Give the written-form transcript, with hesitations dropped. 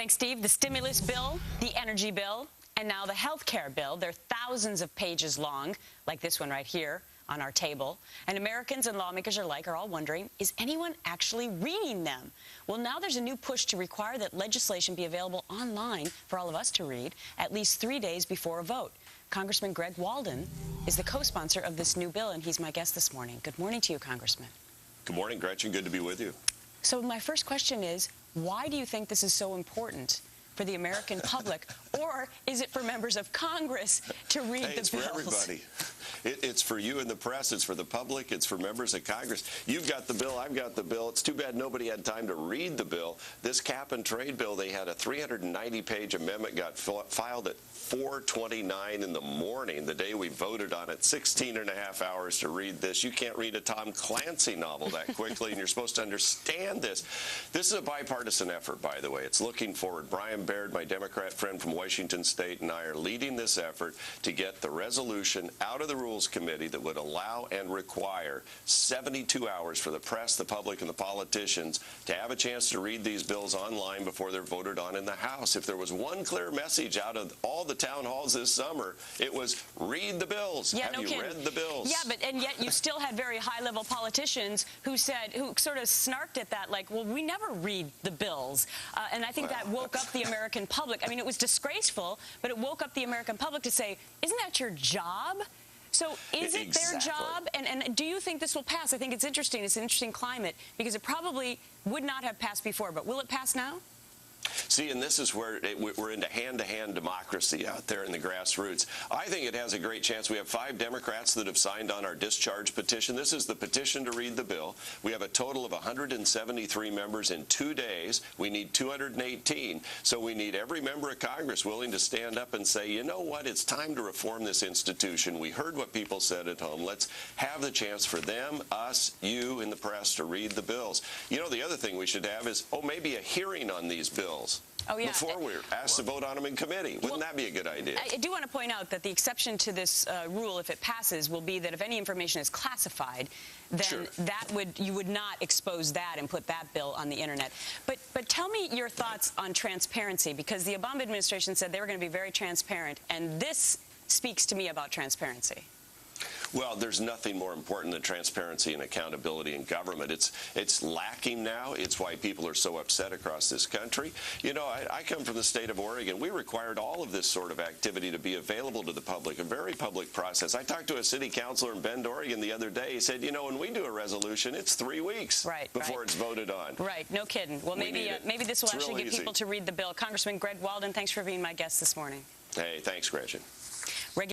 Thanks, Steve. The stimulus bill, the energy bill, and now the health care bill. They're thousands of pages long, like this one right here on our table. And Americans and lawmakers alike are all wondering, is anyone actually reading them? Well, now there's a new push to require that legislation be available online for all of us to read at least 3 days before a vote. Congressman Greg Walden is the co-sponsor of this new bill, and he's my guest this morning. Good morning to you, Congressman. Good morning, Gretchen. Good to be with you. So my first question is, why do you think this is so important for the American public, or is it for members of Congress to read the bills? It's for everybody. It's for you and the press. It's for the public. It's for members of Congress. You've got the bill. I've got the bill. It's too bad nobody had time to read the bill. This cap and trade bill, they had a 390-page amendment, got filed at 4:29 in the morning, the day we voted on it. 16 and a half hours to read this. You can't read a Tom Clancy novel that quickly, and you're supposed to understand this. This is a bipartisan effort, by the way. It's looking forward. Baird, my Democrat friend from Washington State, and I are leading this effort to get the resolution out of the Rules Committee that would allow and require 72 hours for the press, the public, and the politicians to have a chance to read these bills online before they're voted on in the House. If there was one clear message out of all the town halls this summer, it was read the bills. Yeah, have no you kidding. read the bills? Yeah, and yet you still had very high-level politicians who sort of snarked at that, like, well, we never read the bills. And I think that woke up the American public. I mean, it was disgraceful, but it woke up the American public to say, isn't that your job? So is it their job? And do you think this will pass? I think it's interesting. It's an interesting climate because it probably would not have passed before. But will it pass now? See, and this is where we're into hand-to-hand democracy out there in the grassroots. I think it has a great chance. We have 5 Democrats that have signed on our discharge petition. This is the petition to read the bill. We have a total of 173 members in 2 days. We need 218. So we need every member of Congress willing to stand up and say, you know what, it's time to reform this institution. We heard what people said at home. Let's have the chance for them, us, you, and the press to read the bills. You know, the other thing we should have is, maybe a hearing on these bills. Oh, yeah. Before we're asked to vote on them in committee. Wouldn't that be a good idea? I do want to point out that the exception to this rule, if it passes, will be that if any information is classified, then you would not expose that and put that bill on the internet. But tell me your thoughts on transparency, because the Obama administration said they were going to be very transparent, and this speaks to me about transparency. Well, there's nothing more important than transparency and accountability in government. It's lacking now. It's why people are so upset across this country. You know, I come from the state of Oregon. We required all of this sort of activity to be available to the public, a very public process. I talked to a city councilor in Bend, Oregon the other day. He said, you know, when we do a resolution, it's 3 weeks before it's voted on. Right, no kidding. Well, maybe this will actually get people to read the bill. Congressman Greg Walden, thanks for being my guest this morning. Hey, thanks, Gretchen.